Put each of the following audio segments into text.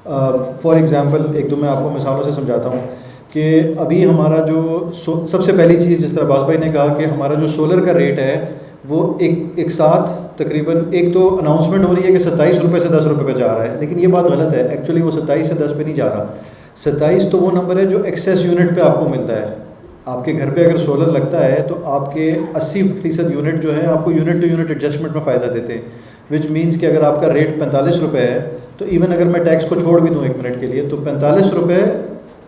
For example एक दो मैं आपको मिसालों से समझाता हूँ कि अभी हमारा जो सबसे पहली चीज़, जिस तरह अब्बास भाई ने कहा कि हमारा जो सोलर का रेट है वो एक साथ तकरीबन, एक तो अनाउंसमेंट हो रही है कि 27 रुपये से 10 रुपये पे जा रहा है, लेकिन ये बात गलत है। एक्चुअली वो 27 से 10 पे नहीं जा रहा। 27 तो वो नंबर है जो एक्सेस यूनिट पे आपको मिलता है। आपके घर पे अगर सोलर लगता है तो आपके 80% यूनिट जो है आपको यूनिट टू यूनिट एडजस्टमेंट में फ़ायदा देते हैं, विच मीन्स कि अगर आपका रेट 45 रुपये है तो इवन अगर मैं टैक्स को छोड़ भी दूँ 1 मिनट के लिए, तो 45 रुपये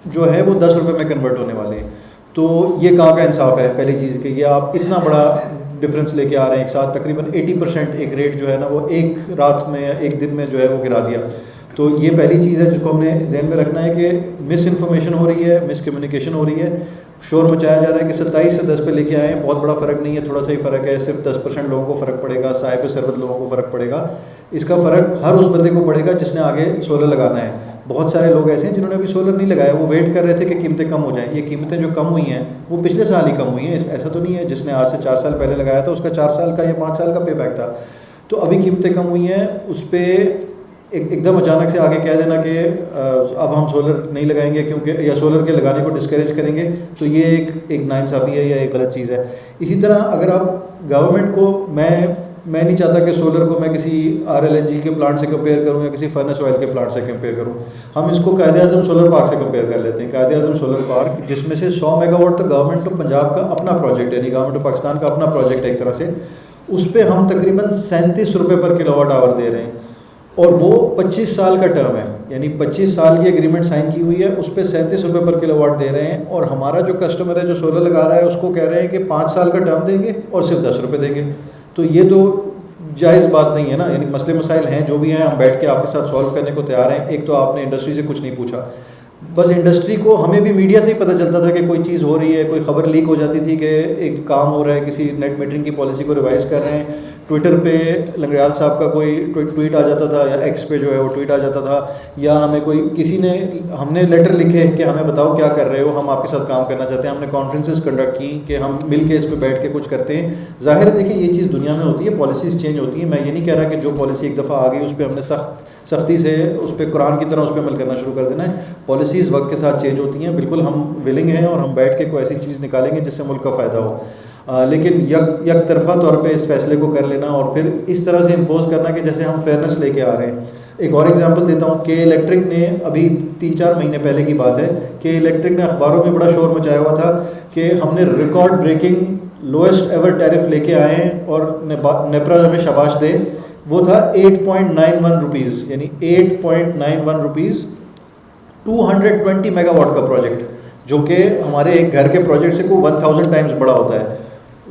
जो है वो 10 रुपये में कन्वर्ट होने वाले हैं। तो ये कहाँ का इंसाफ है पहली चीज़ के, ये आप इतना बड़ा डिफरेंस लेके आ रहे हैं एक साथ, तकरीबन 80% एक रेट जो है ना वो एक रात में या एक दिन में जो है वो गिरा दिया। तो ये पहली चीज़ है जिसको हमने जहन में रखना है कि मिस इन्फॉर्मेशन हो रही है, मिस कम्युनिकेशन हो रही है, शोर मचाया जा रहा है कि 27 से 10 पे लेके आए हैं, बहुत बड़ा फ़र्क नहीं है, थोड़ा सा ही फ़र्क है, सिर्फ 10% लोगों को फ़र्क पड़ेगा, साहिब सरबत लोगों को फ़र्क पड़ेगा। इसका फ़र्क हर उस बंदे को पड़ेगा जिसने आगे सोलर लगाना है। बहुत सारे लोग ऐसे हैं जिन्होंने अभी सोलर नहीं लगाया, वो वेट कर रहे थे कि कीमतें कम हो जाएं। ये कीमतें जो कम हुई हैं वो पिछले साल ही कम हुई हैं, ऐसा तो नहीं है जिसने आज से 4 साल पहले लगाया था उसका 4 साल का या 5 साल का पे बैक था। तो अभी कीमतें कम हुई हैं, उस पर एकदम अचानक से आगे कह देना कि अब हम सोलर नहीं लगाएंगे क्योंकि, या सोलर के लगाने को डिस्करेज करेंगे, तो ये एक नाइंसाफ़ी है या एक गलत चीज़ है। इसी तरह अगर आप गवर्नमेंट को, मैं नहीं चाहता कि सोलर को मैं किसी RLNG के प्लांट से कंपेयर करूं या किसी फर्नेस ऑयल के प्लांट से कंपेयर करूं। हम इसको कायदे-ए-आज़म सोलर पार्क से कंपेयर कर लेते हैं। कायदे-ए-आज़म सोलर पार्क जिसमें से 100 मेगावाट तो गवर्नमेंट ऑफ पंजाब का अपना प्रोजेक्ट है, यानी गवर्नमेंट ऑफ पाकिस्तान का अपना प्रोजेक्ट है एक तरह से, उस पर हम तकरीबन 37 रुपये पर किलोवाट आवर दे रहे हैं और वो 25 साल का टर्म है, यानी 25 साल की एग्रीमेंट साइन की हुई है, उस पर 37 रुपये पर किलोवाट दे रहे हैं। और हमारा जो कस्टमर है जो सोलर लगा रहा है उसको कह रहे हैं कि 5 साल का टर्म देंगे और सिर्फ 10 रुपये देंगे। तो ये तो जायज़ बात नहीं है ना। यानी मसले मसाइल हैं जो भी हैं, हम बैठ के आपके साथ सॉल्व करने को तैयार हैं। एक तो आपने इंडस्ट्री से कुछ नहीं पूछा, बस इंडस्ट्री को, हमें भी मीडिया से ही पता चलता था कि कोई चीज़ हो रही है, कोई खबर लीक हो जाती थी कि एक काम हो रहा है, किसी नेट मीटरिंग की पॉलिसी को रिवाइज़ कर रहे हैं, ट्विटर पे लंगड़ियाल साहब का कोई ट्वीट आ जाता था, या एक्स पे जो है वो ट्वीट आ जाता था, या हमें कोई किसी ने, हमने लेटर लिखे कि हमें बताओ क्या कर रहे हो, हम आपके साथ काम करना चाहते हैं। हमने कॉन्फ्रेंसेस कंडक्ट की कि हम मिल के इस पर बैठ के कुछ करते हैं। ज़ाहिर है देखिए ये चीज़ दुनिया में होती है, पॉलिसीज़ चेंज होती हैं। मैं ये नहीं कह रहा कि जो पॉलिसी एक दफ़ा आ गई उस पर हमने सख्ती से उस पर कुरान की तरह उस पर अमल करना शुरू कर देना है। पॉलिसीज़ वक्त के साथ चेंज होती हैं, बिल्कुल हम विलिंग हैं और हम बैठ के कोई ऐसी चीज़ निकालेंगे जिससे मुल्क का फ़ायदा हो। लेकिन एक तरफा तौर पे इस फैसले को कर लेना और फिर इस तरह से इम्पोज करना कि जैसे हम फेयरनेस लेके आ रहे हैं। एक और एग्जांपल देता हूँ कि इलेक्ट्रिक ने अभी 3-4 महीने पहले की बात है कि इलेक्ट्रिक ने अखबारों में बड़ा शोर मचाया हुआ था कि हमने record breaking lowest ever tariff लेके आए हैं और नेपरा हमें शाबाश दे। वो था 8.91 रुपीज़, यानी 8.91 रुपीज़ 220 मेगावाट का प्रोजेक्ट, जो कि हमारे एक घर के प्रोजेक्ट से को 1000 टाइम्स बड़ा होता है।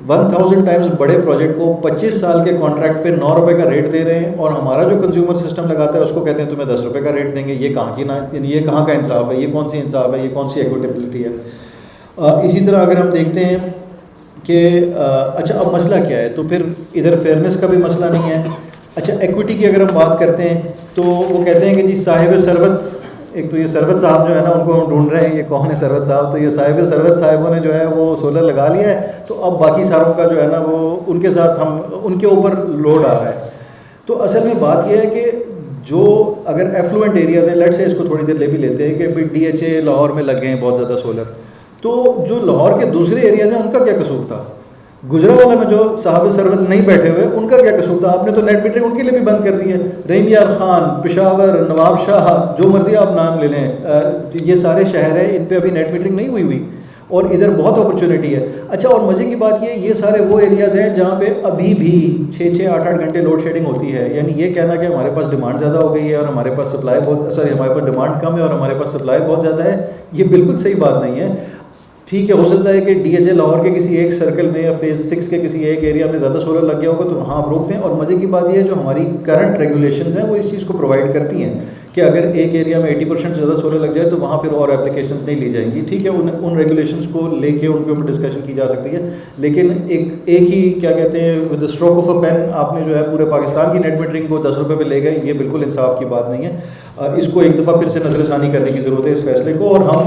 1000 टाइम्स बड़े प्रोजेक्ट को 25 साल के कॉन्ट्रैक्ट पे 9 रुपये का रेट दे रहे हैं और हमारा जो कंज्यूमर सिस्टम लगाता है उसको कहते हैं तुम्हें 10 रुपये का रेट देंगे। ये कहाँ की ना, ये कहाँ का इंसाफ है, ये कौन सी इंसाफ है, ये कौन सी इक्विटेबिलिटी है। इसी तरह अगर हम देखते हैं कि अच्छा अब मसला क्या है, तो फिर इधर फेयरनेस का भी मसला नहीं है। अच्छा इक्विटी की अगर हम बात करते हैं तो वो कहते हैं कि जी साहिब सरबत, एक तो ये सरबत साहब जो है ना उनको हम ढूंढ रहे हैं, ये कौन है सरबत साहब, तो ये साहिब सरबत साहिबों ने जो है वो सोलर लगा लिया है, तो अब बाकी सारों का जो है ना वो उनके साथ हम उनके ऊपर लोड आ रहा है। तो असल में बात यह है कि जो अगर एफ्लुएंट एरियाज़ हैं, लेट से इसको थोड़ी देर ले भी लेते हैं कि भाई DHA लाहौर में लग गए हैं बहुत ज़्यादा सोलर, तो जो लाहौर के दूसरे एरियाज़ हैं उनका क्या कसूर था? गुजरावाला में जो साहब सरबत नहीं बैठे हुए उनका क्या कसूर था? आपने तो नेट मीटरिंग उनके लिए भी बंद कर दी है। रहीम यार खान, पेशावर, नवाब शाह, जो मर्जी आप नाम ले लें, ये सारे शहर हैं, इन पे अभी नेट मीटरिंग नहीं हुई और इधर बहुत अपॉर्चुनिटी है। अच्छा और मज़े की बात ये सारे वो एरियाज़ हैं जहाँ पे अभी भी 6-6, 8-8 घंटे लोड शेडिंग होती है। यानी ये कहना कि हमारे पास डिमांड ज़्यादा हो गई है और हमारे पास सप्लाई हमारे पास डिमांड कम है और हमारे पास सप्लाई बहुत ज़्यादा है, ये बिल्कुल सही बात नहीं है। ठीक है, हो सकता है कि DHA लाहौर के किसी एक सर्कल में या फेज़ 6 के किसी एक एरिया में ज़्यादा सोलर लग गया होगा तो वहाँ आप रोकते हैं। और मज़े की बात यह है जो हमारी करंट रेगुलेशंस हैं वो इस चीज़ को प्रोवाइड करती हैं कि अगर एक एरिया में 80% ज़्यादा सोलर लग जाए तो वहाँ फिर और एप्लीकेशंस नहीं ली जाएंगी। ठीक है, उन रेगुलेशंस को लेके उनके ऊपर डिस्कशन की जा सकती है, लेकिन एक ही क्या कहते हैं with the stroke of a pen आपने जो है पूरे पाकिस्तान की नेट मीटरिंग को 10 रुपये पे ले गए, ये बिल्कुल इंसाफ की बात नहीं है। इसको एक दफ़ा फिर से नज़रसानी करने की ज़रूरत है इस फैसले को। और हम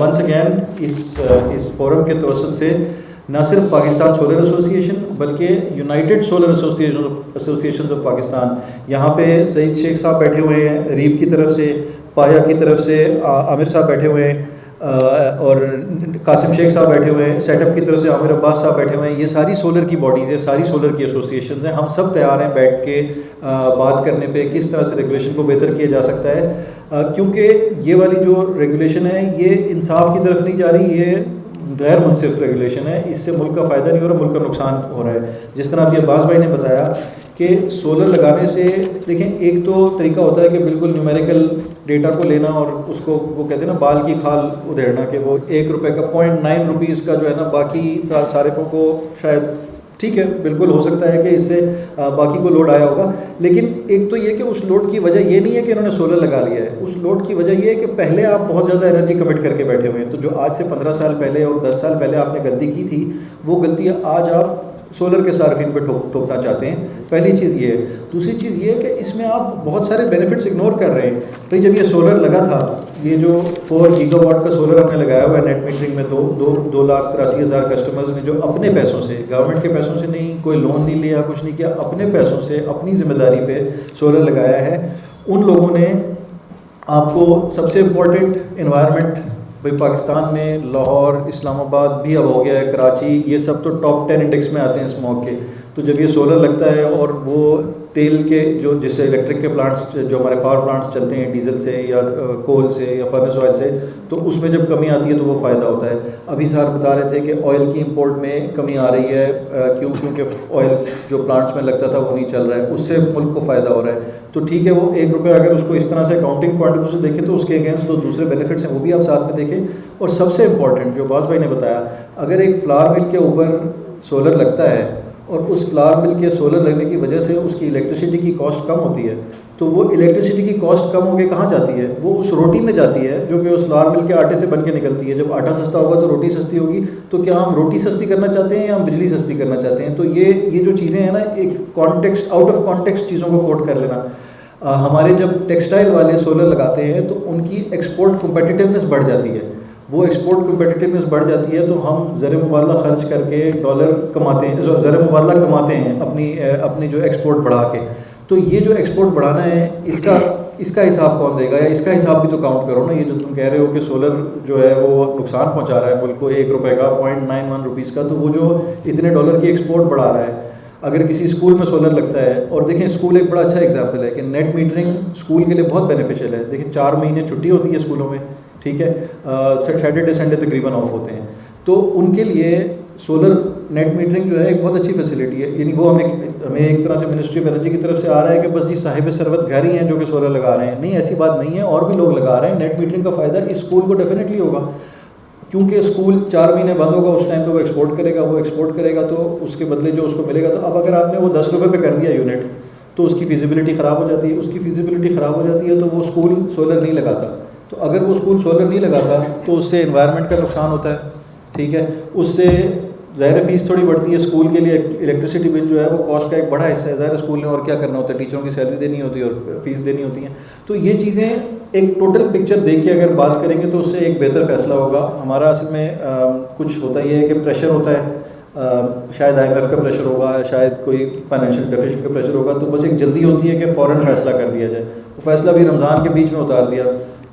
वंस अगैन इस फोरम के तवस्सुल से न सिर्फ पाकिस्तान सोलर एसोसिएशन बल्कि United solar association of Pakistan, यहाँ पे सईद शेख साहब बैठे हुए हैं रीब की तरफ से, पाया की तरफ से आमिर साहब बैठे हुए हैं, और कासिम शेख साहब बैठे हुए हैं, सेटअप की तरफ से आमिर अब्बास साहब बैठे हुए हैं। ये सारी सोलर की बॉडीज़ हैं, सारी सोलर की एसोसिएशंस हैं। हम सब तैयार हैं बैठ के बात करने पे किस तरह से रेगुलेशन को बेहतर किया जा सकता है, क्योंकि ये वाली जो रेगुलेशन है ये इंसाफ की तरफ नहीं जा रही, ये गैर मुनसिफ रेगुलेशन है। इससे मुल्क का फ़ायदा नहीं हो रहा, मुल्क का नुकसान हो रहा है। जिस तरह अभी अब्बास भाई ने बताया कि सोलर लगाने से देखें, एक तो तरीका होता है कि बिल्कुल न्यूमेरिकल डेटा को लेना और उसको वो कहते हैं ना बाल की खाल उधेड़ना, कि वो 1 रुपये का 0.9 रुपीज़ का जो है ना बाकी सारिफों को शायद ठीक है, बिल्कुल हो सकता है कि इससे बाकी को लोड आया होगा। लेकिन एक तो ये कि उस लोड की वजह ये नहीं है कि इन्होंने सोलर लगा लिया है, उस लोड की वजह ये है कि पहले आप बहुत ज़्यादा एनर्जी कमिट करके बैठे हुए हैं। तो जो आज से 15 साल पहले और 10 साल पहले आपने गलती की थी, वो गलती आज आप सोलर के सार्फिन पे ठोकना चाहते हैं। पहली चीज़ ये है। दूसरी चीज़ ये है कि इसमें आप बहुत सारे बेनिफिट्स इग्नोर कर रहे हैं। भाई जब ये सोलर लगा था, ये जो 4 गीगावाट का सोलर हमने लगाया हुआ है नेट मीटरिंग में, 2,83,000 कस्टमर्स ने जो अपने पैसों से, गवर्नमेंट के पैसों से नहीं, कोई लोन नहीं लिया, कुछ नहीं किया, अपने पैसों से अपनी ज़िम्मेदारी पे सोलर लगाया है। उन लोगों ने आपको सबसे इम्पोर्टेंट इन्वायरमेंट, भाई पाकिस्तान में लाहौर, इस्लामाबाद भी अब हो गया है, कराची, ये सब तो टॉप 10 इंडेक्स में आते हैं स्मॉग के। तो जब ये सोलर लगता है और वो तेल के जो जिससे इलेक्ट्रिक के प्लांट्स, जो हमारे पावर प्लांट्स चलते हैं डीजल से या कोल से या फर्नेस ऑयल से, तो उसमें जब कमी आती है तो वो फ़ायदा होता है। अभी सर बता रहे थे कि ऑयल की इंपोर्ट में कमी आ रही है, क्योंकि ऑयल जो प्लांट्स में लगता था वो नहीं चल रहा है, उससे मुल्क को फ़ायदा हो रहा है। तो ठीक है, वो 1 रुपये अगर उसको इस तरह से अकाउंटिंग पॉइंट ऑफ व्यू से देखें तो उसके अगेंस्ट जो दूसरे बेनिफिट्स हैं वो भी आप साथ में देखें। और सबसे इम्पॉर्टेंट जो बास भाई ने बताया, अगर एक फ्लावर मिल के ऊपर सोलर लगता है और उस फ्लावर मिल के सोलर लगने की वजह से उसकी इलेक्ट्रिसिटी की कॉस्ट कम होती है, तो वो इलेक्ट्रिसिटी की कॉस्ट कम होकर कहाँ जाती है? वो उस रोटी में जाती है जो कि उस फ्लावर मिल के आटे से बन के निकलती है। जब आटा सस्ता होगा तो रोटी सस्ती होगी। तो क्या हम रोटी सस्ती करना चाहते हैं या हम बिजली सस्ती करना चाहते हैं? तो ये जो चीज़ें हैं ना, एक कॉन्टेक्स्ट, आउट ऑफ कॉन्टेक्स्ट चीज़ों को कोट कर लेना। हमारे जब टेक्सटाइल वाले सोलर लगाते हैं तो उनकी एक्सपोर्ट कम्पिटिटिवनेस बढ़ जाती है। वो एक्सपोर्ट कम्पिटिटिवनेस बढ़ जाती है तो हम ज़र मुबादला ख़र्च करके डॉलर कमाते हैं, ज़र मुबादला कमाते हैं अपनी जो एक्सपोर्ट बढ़ा के। तो ये जो एक्सपोर्ट बढ़ाना है, इसका हिसाब कौन देगा? या इसका हिसाब भी तो काउंट करो ना। ये जो तुम कह रहे हो कि सोलर जो है वो नुकसान पहुंचा रहा है मुल्क को 1 रुपये का, 0.91 रुपीज़ का, तो वो जो इतने डॉलर की एक्सपोर्ट बढ़ा रहा है, अगर किसी स्कूल में सोलर लगता है, और देखें स्कूल एक बड़ा अच्छा एग्जांपल है कि नेट मीटरिंग स्कूल के लिए बहुत बेनिफिशियल है। देखें 4 महीने छुट्टी होती है स्कूलों में, ठीक है, सैटरडे संडे तकरीबन ऑफ होते हैं, तो उनके लिए सोलर नेट मीटरिंग जो है एक बहुत अच्छी फैसिलिटी है। यानी वो हमें एक तरह से मिनिस्ट्री ऑफ एनर्जी की तरफ से आ रहा है कि बस जी साहिब सरवत घर ही हैं जो कि सोलर लगा रहे हैं। नहीं, ऐसी बात नहीं है, और भी लोग लगा रहे हैं। नेट मीटरिंग का फ़ायदा इस स्कूल को डेफिनेटली होगा, क्योंकि स्कूल 4 महीने बंद होगा, उस टाइम पे वो एक्सपोर्ट करेगा तो उसके बदले जो उसको मिलेगा। तो अब अगर आपने वो 10 रुपये पे कर दिया यूनिट, तो उसकी फिजिबिलिटी ख़राब हो जाती है। उसकी फिजिबिलिटी ख़राब हो जाती है तो वो स्कूल सोलर नहीं लगाता। तो अगर वो स्कूल सोलर नहीं लगाता तो उससे एनवायरनमेंट का नुकसान होता है, ठीक है, उससे ज़ाहिर फ़ीस थोड़ी बढ़ती है स्कूल के लिए। इलेक्ट्रिसिटी बिल जो है वो कॉस्ट का एक बड़ा हिस्सा है। ज़ाहिर स्कूल ने और क्या करना होता है, टीचरों की सैलरी देनी होती है और फीस देनी होती है। तो ये चीज़ें एक टोटल पिक्चर देख के अगर बात करेंगे तो उससे एक बेहतर फ़ैसला होगा। हमारा असल में कुछ होता ही है कि प्रेशर होता है, शायद IMF का प्रेशर होगा, शायद कोई फाइनेंशियल डेफिसिट का प्रेशर होगा, तो बस एक जल्दी होती है कि फ़ौरन फ़ैसला कर दिया जाए। वो फ़ैसला भी रमज़ान के बीच में उतार दिया।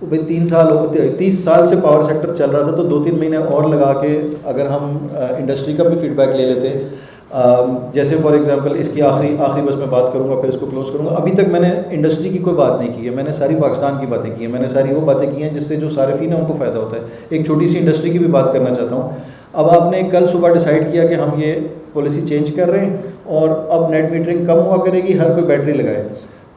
भाई 30 साल से पावर सेक्टर चल रहा था, तो 2-3 महीने और लगा के अगर हम इंडस्ट्री का भी फीडबैक ले लेते, जैसे फॉर एग्जांपल इसकी आखिरी बस मैं बात करूंगा, फिर इसको क्लोज करूंगा। अभी तक मैंने इंडस्ट्री की कोई बात नहीं की है, मैंने सारी पाकिस्तान की बातें की हैं, मैंने सारी वो बातें की हैं जिससे जो सारिफीन है उनको फ़ायदा होता है। एक छोटी सी इंडस्ट्री की भी बात करना चाहता हूँ। अब आपने कल सुबह डिसाइड किया कि हम ये पॉलिसी चेंज कर रहे हैं और अब नेट मीटरिंग कम हुआ करेगी, हर कोई बैटरी लगाए।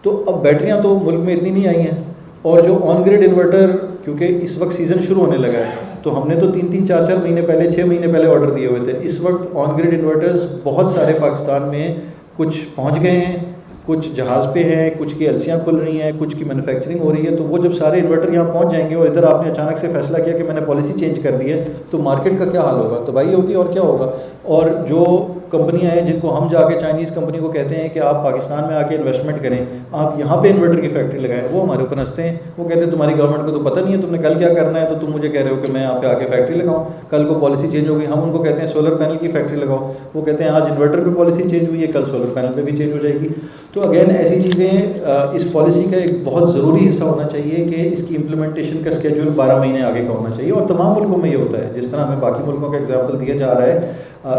तो अब बैटरियाँ तो मुल्क में इतनी नहीं आई हैं, और जो ऑन ग्रिड इन्वर्टर, क्योंकि इस वक्त सीज़न शुरू होने लगा है, तो हमने तो 3-3, 4-4 महीने पहले, 6 महीने पहले ऑर्डर दिए हुए थे। इस वक्त ऑन ग्रिड इन्वर्टर्स बहुत सारे पाकिस्तान में कुछ पहुंच गए हैं, कुछ जहाज़ पे हैं, कुछ की एलसियाँ खुल रही हैं, कुछ की मैन्युफैक्चरिंग हो रही है। तो वो जब सारे इन्वर्टर यहाँ पहुँच जाएंगे और इधर आपने अचानक से फैसला किया कि मैंने पॉलिसी चेंज कर दी है, तो मार्केट का क्या हाल होगा? तबाही होगी और क्या होगा। और जो कंपनियां हैं जिनको हम जाके चाइनीज़ कंपनी को कहते हैं कि आप पाकिस्तान में आके इन्वेस्टमेंट करें, आप यहाँ पे इन्वर्टर की फैक्ट्री लगाएं, वो हमारे ऊपर हंसते हैं। वो कहते हैं तुम्हारी गवर्नमेंट को तो पता नहीं है तुमने कल क्या करना है, तो तुम मुझे कह रहे हो कि मैं यहाँ पे आके फैक्ट्री लगाऊँ। कल को पॉलिसी चेंज होगी, हम उनको कहते हैं सोलर पैनल की फैक्ट्री लगाओ, वो कहते हैं आज इन्वर्टर पर पॉलिसी चेंज हुई है, कल सोलर पैनल पर भी चेंज हो जाएगी। तो अगेन ऐसी चीज़ें इस पॉलिसी का एक बहुत ज़रूरी हिस्सा होना चाहिए कि इसकी इम्प्लीमेंटेशन का स्केड्यूल 12 महीने आगे का होना चाहिए। और तमाम मुल्कों में ये होता है, जिस तरह हमें बाकी मुल्कों का एग्जाम्पल दिया जा रहा है,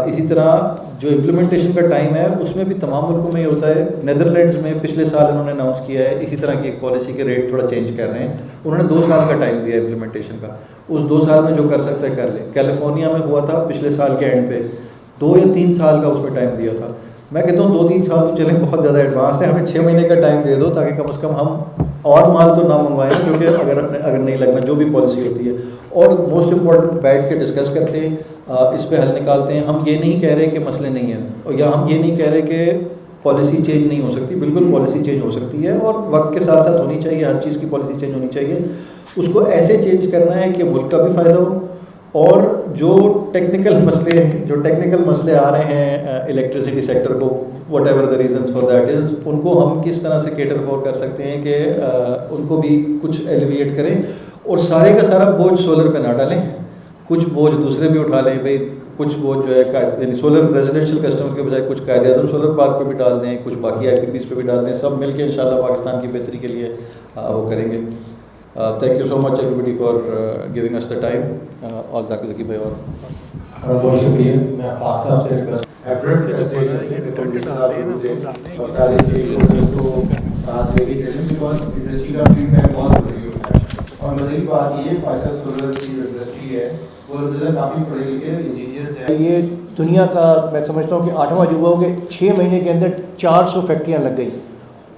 इसी तरह जो इम्प्लीमेंटेशन का टाइम है उसमें भी तमाम मुल्कों में ये होता है। नीदरलैंड्स में पिछले साल उन्होंने अनाउंस किया है इसी तरह की एक पॉलिसी के रेट थोड़ा चेंज कर रहे हैं। उन्होंने 2 साल का टाइम दिया इम्प्लीमेंटेशन का, उस 2 साल में जो कर सकता है कर ले। कैलिफोर्निया में हुआ था पिछले साल के एंड पे 2 या 3 साल का उसमें टाइम दिया था। मैं कहता हूँ 2-3 साल तो चलें बहुत ज़्यादा एडवांस है, हमें 6 महीने का टाइम दे दो ताकि कम से कम हम और माल तो ना मंगवाएं, जो कि अगर नहीं लगना जो भी पॉलिसी होती है। और मोस्ट इम्पॉर्टेंट बैठ के डिस्कस करते हैं, इस पे हल निकालते हैं। हम ये नहीं कह रहे कि मसले नहीं हैं, और या हम ये नहीं कह रहे कि पॉलिसी चेंज नहीं हो सकती, बिल्कुल पॉलिसी चेंज हो सकती है और वक्त के साथ साथ होनी चाहिए। हर चीज़ की पॉलिसी चेंज होनी चाहिए, उसको ऐसे चेंज करना है कि मुल्क का भी फ़ायदा हो, और जो टेक्निकल मसले आ रहे हैं इलेक्ट्रिसिटी सेक्टर को, what ever the reasons for that is, उनको हम किस तरह से केटर फॉर कर सकते हैं कि उनको भी कुछ एलिविएट करें। और सारे का सारा बोझ सोलर पे ना डालें, कुछ बोझ दूसरे भी उठा लें भाई। कुछ बोझ जो है यानी सोलर रेजिडेंशियल कस्टमर के बजाय कुछ कायदे आज़म सोलर पार्क पे भी डाल दें, कुछ बाकी IPPs पे भी डाल दें। सब मिलके इंशाल्लाह पाकिस्तान की बेहतरी के लिए वो करेंगे। Thank you so much everybody for giving us the time. और जाकिर ज़की भाई और बहुत शुक्रिया। मैं फाक साहब से रिक्वेस्ट करते हैं इंडस्ट्री का फीडबैक बहुत ज़रूरी होता है। और मज़ीद बात ये पाकिस्तान सोलर की इंडस्ट्री है वो काफ़ी पढ़े लिखे इंजीनियर्स हैं। ये दुनिया का मैं समझता हूँ कि 8वां अजूबा हो गया। 6 महीने के अंदर 400 फैक्ट्रियाँ लग गई।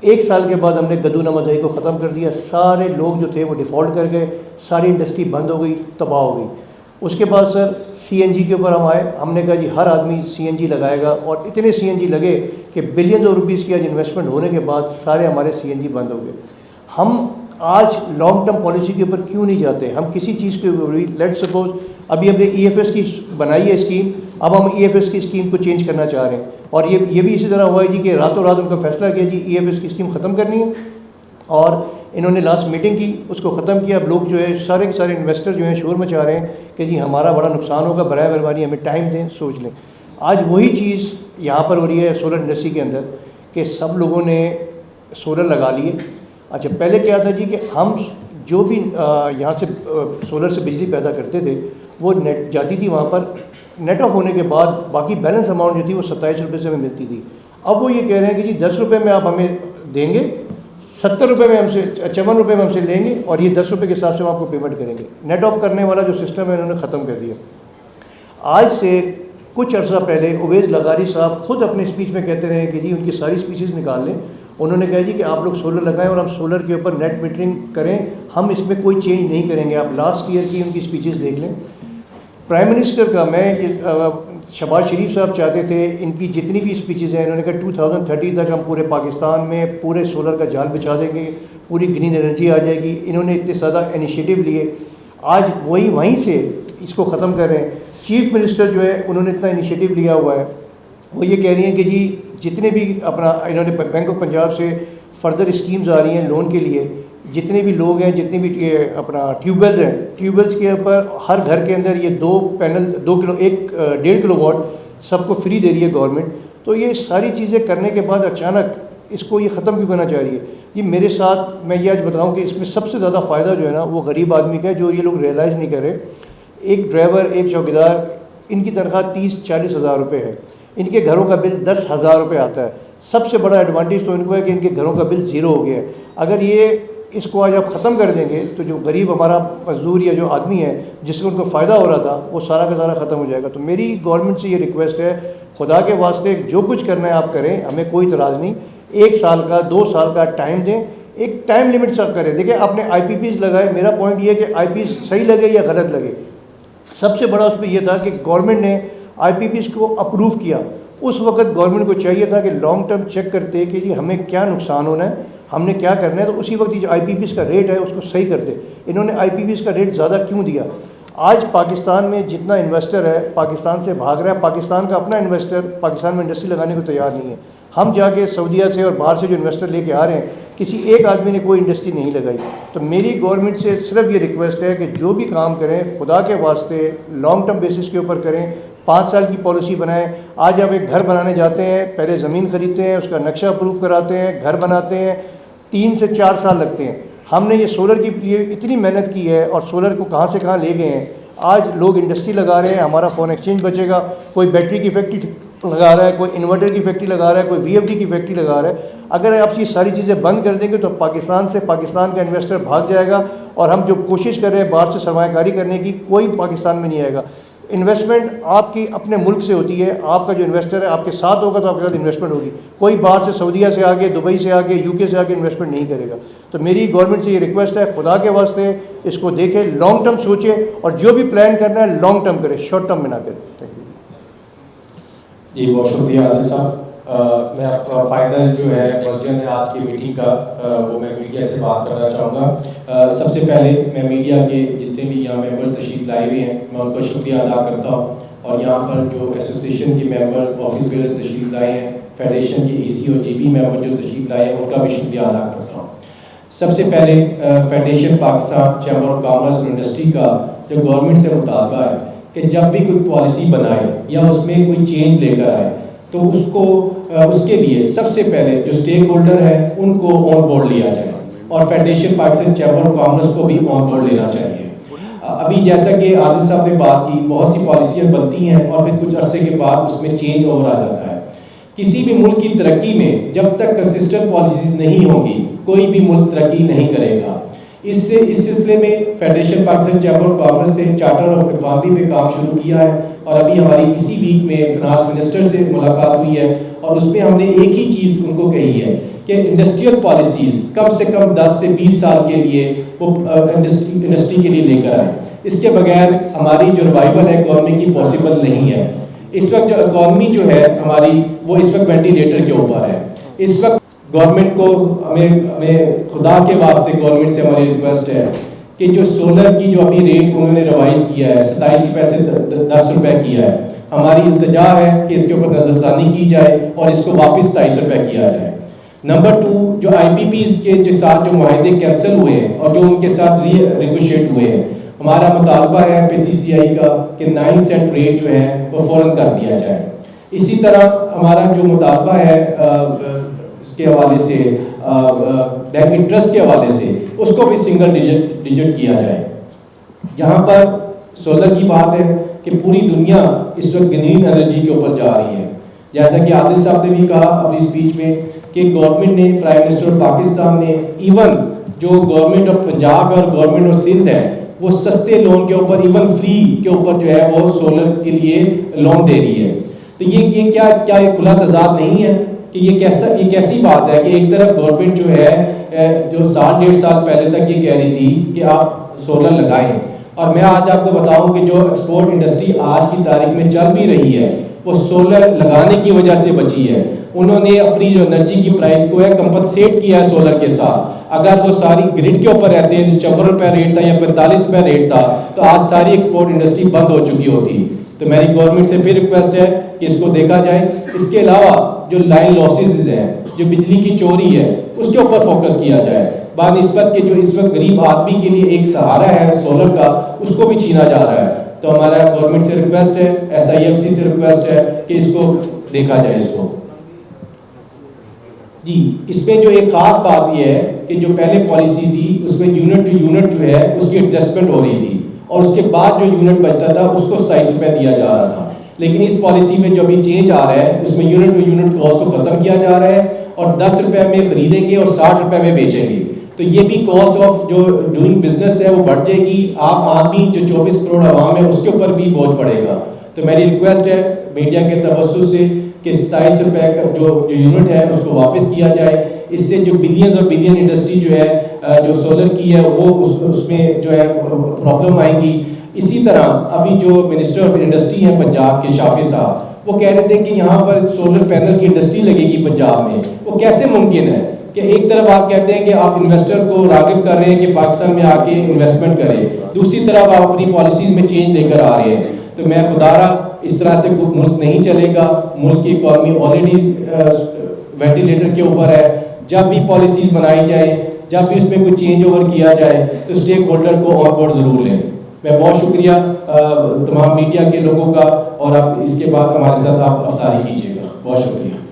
1 साल के बाद हमने गद्दू-नमज़ाई को ख़त्म कर दिया। सारे लोग जो थे वो डिफ़ॉल्ट कर गए, सारी इंडस्ट्री बंद हो गई, तबाह हो गई। उसके बाद सर CNG के ऊपर हम आए। हमने कहा जी हर आदमी CNG लगाएगा, और इतने CNG लगे कि बिलियन ऑफ रुपीज़ की आज इन्वेस्टमेंट होने के बाद सारे हमारे CNG बंद हो गए। हम आज लॉन्ग टर्म पॉलिसी के ऊपर क्यों नहीं जाते? हम किसी चीज़ के ऊपर, लेट सपोज अभी हमने EFS की बनाई है स्कीम, अब हम EFS की स्कीम को चेंज करना चाह रहे हैं। और ये भी इसी तरह हुआ है जी कि रातों रात उनका फैसला किया जी EFS की स्कीम ख़त्म करनी है, और इन्होंने लास्ट मीटिंग की, उसको ख़त्म किया। अब लोग जो है सारे के सारे इन्वेस्टर जो हैं शोर मचा रहे हैं कि जी हमारा बड़ा नुकसान होगा, बराए मेहरबानी हमें टाइम दें, सोच लें। आज वही चीज़ यहाँ पर हो रही है सोलर इंडस्ट्री के अंदर कि सब लोगों ने सोलर लगा लिए। अच्छा, पहले क्या था जी कि हम जो भी यहाँ से सोलर से बिजली पैदा करते थे वो नेट जाती थी वहाँ पर, नेट ऑफ होने के बाद बाकी बैलेंस अमाउंट जो थी वो 27 रुपये से हमें मिलती थी। अब वो ये कह रहे हैं कि जी 10 रुपये में आप हमें देंगे, 70 रुपये में हमसे 54 रुपये में हमसे लेंगे, और ये 10 रुपये के हिसाब से हम आपको पेमेंट करेंगे। नेट ऑफ करने वाला जो सिस्टम है इन्होंने ख़त्म कर दिया। आज से कुछ अर्सा पहले उवैस लगारी साहब खुद अपनी स्पीच में कहते रहे कि जी उनकी सारी स्पीचेस निकाल लें। उन्होंने कहा जी कि आप लोग सोलर लगाएं और हम सोलर के ऊपर नेट मीटरिंग करें, हम इसमें कोई चेंज नहीं करेंगे। आप लास्ट ईयर की उनकी स्पीचेस देख लें। प्राइम मिनिस्टर का शहबाज शरीफ साहब चाहते थे इनकी जितनी भी स्पीचेस हैं, इन्होंने कहा 2030 तक हम पूरे पाकिस्तान में पूरे सोलर का जाल बिछा देंगे, पूरी ग्रीन एनर्जी आ जाएगी। इन्होंने इतने ज़्यादा इनिशिएटिव लिए, आज वहीं से इसको ख़त्म कर रहे हैं। चीफ मिनिस्टर जो है उन्होंने इतना इनिशिएटिव लिया हुआ है, वो ये कह रही हैं कि जी जितने भी अपना इन्होंने बैंक ऑफ पंजाब से फर्दर स्कीम्स आ रही हैं लोन के लिए, जितने भी लोग हैं, जितने भी अपना ट्यूबवेल्स हैं, ट्यूबवेल्स के ऊपर हर घर के अंदर ये 2 पैनल 1.5 किलोवाट सबको फ्री दे रही है गवर्नमेंट। तो ये सारी चीज़ें करने के बाद अचानक इसको ये ख़त्म क्यों करना चाह रही है? ये मेरे साथ मैं ये आज बताऊं कि इसमें सबसे ज़्यादा फ़ायदा जो है ना वो गरीब आदमी का है, जो ये लोग रियलाइज़ नहीं कर रहे। एक ड्राइवर, एक चौकीदार, इनकी तनख्वाह 30-40 हज़ार रुपये है, इनके घरों का बिल 10,000 रुपये आता है। सबसे बड़ा एडवांटेज तो इनको है कि इनके घरों का बिल ज़ीरो हो गया है। अगर ये इसको आज आप ख़त्म कर देंगे तो जो गरीब हमारा मजदूर या जो आदमी है जिससे उनको फ़ायदा हो रहा था वो सारा का सारा ख़त्म हो जाएगा। तो मेरी गवर्नमेंट से ये रिक्वेस्ट है, खुदा के वास्ते जो कुछ करना है आप करें, हमें कोई इतराज़ नहीं। 1 साल का 2 साल का टाइम दें, एक टाइम लिमिट सब करें। देखिए आपने IPPs लगाए, मेरा पॉइंट ये है कि IPPs सही लगे या गलत लगे, सबसे बड़ा उस पर यह था कि गवर्नमेंट ने IPPs को अप्रूव किया। उस वक्त गवर्नमेंट को चाहिए था कि लॉन्ग टर्म चेक करते कि जी हमें क्या नुकसान होना है, हमने क्या करना है, तो उसी वक्त जो IPPs का रेट है उसको सही करते। इन्होंने IPPs का रेट ज़्यादा क्यों दिया? आज पाकिस्तान में जितना इन्वेस्टर है पाकिस्तान से भाग रहा है, पाकिस्तान का अपना इन्वेस्टर पाकिस्तान में इंडस्ट्री लगाने को तैयार नहीं है। हम जाके सऊदीया से और बाहर से जो इन्वेस्टर लेके आ रहे हैं, किसी एक आदमी ने कोई इंडस्ट्री नहीं लगाई। तो मेरी गवर्नमेंट से सिर्फ ये रिक्वेस्ट है कि जो भी काम करें खुदा के वास्ते लॉन्ग टर्म बेसिस के ऊपर करें, 5 साल की पॉलिसी बनाएं। आज आप एक घर बनाने जाते हैं, पहले ज़मीन ख़रीदते हैं, उसका नक्शा अप्रूव कराते हैं, घर बनाते हैं, 3 से 4 साल लगते हैं। हमने ये सोलर की लिए इतनी मेहनत की है और सोलर को कहाँ से कहाँ ले गए हैं। आज लोग इंडस्ट्री लगा रहे हैं, हमारा फ़ोन एक्सचेंज बचेगा, कोई बैटरी की फैक्ट्री लगा रहा है, कोई इन्वर्टर की फैक्ट्री लगा रहा है, कोई VFD की फैक्ट्री लगा रहा है। अगर आप ये सारी चीज़ें बंद कर देंगे तो पाकिस्तान से पाकिस्तान का इन्वेस्टर भाग जाएगा और हम जो कोशिश कर रहे हैं बाहर से सरमायाकारी करने की, कोई पाकिस्तान में नहीं आएगा। इन्वेस्टमेंट आपकी अपने मुल्क से होती है, आपका जो इन्वेस्टर है आपके साथ होगा तो आपके साथ इन्वेस्टमेंट होगी। कोई बाहर से सऊदीया से आके, दुबई से आके, UK से आके इन्वेस्टमेंट नहीं करेगा। तो मेरी गवर्नमेंट से ये रिक्वेस्ट है, खुदा के वास्ते इसको देखें, लॉन्ग टर्म सोचे और जो भी प्लान करना है लॉन्ग टर्म करें, शॉर्ट टर्म में ना करें। थैंक यू जी, बहुत शुक्रिया आदिल साहब। मैं आपका फ़ायदा जो है वर्जन है आज की मीटिंग का, वो मैं मीडिया से बात करना चाहूँगा। सबसे पहले मैं मीडिया के जितने भी यहाँ मेंबर तशरीफ़ लाए हुए हैं मैं उनका शुक्रिया अदा करता हूँ, और यहाँ पर जो एसोसिएशन के मेंबर्स, ऑफिस बेरर तशरीफ़ लाए हैं, फेडरेशन के EC और GB मेंबर जो तशरीफ़ लाए हैं उनका भी शुक्रिया अदा करता हूँ। सबसे पहले federation Pakistan chamber of commerce और इंडस्ट्री का जो गवर्नमेंट से मुतालबा है कि जब भी कोई पॉलिसी बनाए या उसमें कोई चेंज लेकर आए तो उसके लिए सबसे पहले जो स्टेक होल्डर है उनको ऑन बोर्ड लिया जाए, और federation Pakistan chamber of commerce को भी ऑन बोर्ड लेना चाहिए। अभी जैसा कि आदिल साहब ने बात की, बहुत सी पॉलिसियाँ बनती हैं और फिर कुछ अरसे के बाद उसमें चेंज ओवर आ जाता है। किसी भी मुल्क की तरक्की में जब तक कंसिस्टेंट पॉलिसीज नहीं होंगी कोई भी मुल्क तरक्की नहीं करेगा। इस सिलसिले में federation Pakistan chamber of commerce ने चार्टर ऑफ इकॉनमी पे काम शुरू किया है, और अभी हमारी इसी वीक में फिनांस मिनिस्टर से मुलाकात हुई है और उसमें हमने एक ही चीज़ उनको कही है कि इंडस्ट्रियल पॉलिसीज़ कम से कम 10 से 20 साल के लिए वो इंडस्ट्री के लिए लेकर आए। इसके बगैर हमारी जो रिवाइवल है इकॉनमी की पॉसिबल नहीं है। इस वक्त जो इकॉनमी जो है हमारी वो इस वक्त वेंटिलेटर के ऊपर है। इस वक्त गवर्नमेंट को हमें खुदा के वास्ते गवर्नमेंट से हमारी रिक्वेस्ट है कि जो सोलर की जो अभी रेट उन्होंने रिवाइज किया है 27 रुपये से 10 रुपये किया है, हमारी इल्तजा है कि इसके ऊपर नज़रसानी की जाए और इसको वापस 27 रुपये किया जाए। नंबर 2, जो IPPs के जो साथ जो मुआहदे कैंसिल हुए हैं और जो उनके साथ रिगोशिएट हुए हैं, हमारा मुतालबा है PCCI का कि 9 सेंट रेट जो है वो फ़ौरन कर दिया जाए। इसी तरह हमारा जो मुतालबा है इसके हवाले से बैंक इंटरेस्ट के हवाले से उसको भी सिंगल डिजिट किया जाए। जहाँ पर सोलर की बात है कि पूरी दुनिया इस वक्त ग्रीन एनर्जी के ऊपर जा रही है, जैसा कि आदिल साहब ने भी कहा अपनी स्पीच में कि गवर्नमेंट ने, प्राइम मिनिस्टर ऑफ पाकिस्तान ने, इवन जो गवर्नमेंट ऑफ पंजाब और गवर्नमेंट ऑफ सिंध है वो सस्ते लोन के ऊपर, इवन फ्री के ऊपर जो है वो सोलर के लिए लोन दे रही है। तो ये क्या ये खुला तजाद नहीं है कि ये कैसी बात है कि एक तरफ गवर्नमेंट जो है जो 1.5 साल पहले तक ये कह रही थी कि आप सोलर लगाएं, और मैं आज आपको बताऊं कि जो एक्सपोर्ट इंडस्ट्री आज की तारीख में चल भी रही है वो सोलर लगाने की वजह से बची है। उन्होंने अपनी जो एनर्जी की प्राइस को है कंपनसेट किया है सोलर के साथ। अगर वो सारी ग्रिड के ऊपर रहते हैं, जो 54 रुपये रेट था या 45 रुपये रेट था, तो आज सारी एक्सपोर्ट इंडस्ट्री बंद हो चुकी होती। तो मेरी गवर्नमेंट से फिर रिक्वेस्ट है कि इसको देखा जाए। इसके अलावा जो लाइन लॉसेज हैं, जो बिजली की चोरी है, उसके ऊपर फोकस किया जाए। बानिस्बत के जो इस वक्त गरीब आदमी के लिए एक सहारा है सोलर का, उसको भी छीना जा रहा है। तो हमारा गवर्नमेंट से रिक्वेस्ट है, SIFC से रिक्वेस्ट है कि इसको देखा जाए। इसको जी, इसमें जो एक ख़ास बात यह है कि जो पहले पॉलिसी थी उसमें यूनिट टू यूनिट जो है उसकी एडजस्टमेंट हो रही थी, और उसके बाद जो यूनिट बचता था उसको 27 रुपये दिया जा रहा था। लेकिन इस पॉलिसी में जो अभी चेंज आ रहा है उसमें यूनिट टू यूनिट कॉस्ट को ख़त्म किया जा रहा है और 10 रुपये में ख़रीदेंगे और 60 रुपये में बेचेंगे। तो ये भी कॉस्ट ऑफ जो डूइंग बिजनेस है वो बढ़ जाएगी। आप आदमी जो 24 करोड़ आवाम है उसके ऊपर भी बोझ पड़ेगा। तो मेरी रिक्वेस्ट है मीडिया के तवज्जुह से कि 27 रुपये का जो यूनिट है उसको वापस किया जाए। इससे जो बिलियंस और बिलियन इंडस्ट्री जो है जो सोलर की है वो उसमें जो है प्रॉब्लम आएंगी। इसी तरह अभी जो मिनिस्टर ऑफ इंडस्ट्री हैं पंजाब के शाफी साहब, वो कह रहे थे कि यहाँ पर सोलर पैनल की इंडस्ट्री लगेगी पंजाब में। वो कैसे मुमकिन है कि एक तरफ आप कहते हैं कि आप इन्वेस्टर को राग़िब कर रहे हैं कि पाकिस्तान में आके इन्वेस्टमेंट करें, दूसरी तरफ आप अपनी पॉलिसीज़ में चेंज लेकर आ रहे हैं। तो मैं खुदारा इस तरह से मुल्क नहीं चलेगा। मुल्क की इकॉनमी ऑलरेडी वेंटिलेटर के ऊपर है। जब भी पॉलिसीज़ बनाई जाए, जब भी उसमें कोई चेंज ओवर किया जाए तो स्टेक होल्डर को ऑन बोर्ड ज़रूर लें। मैं बहुत शुक्रिया तमाम मीडिया के लोगों का, और अब इसके बाद हमारे साथ आप अफ्तारी कीजिएगा। बहुत शुक्रिया।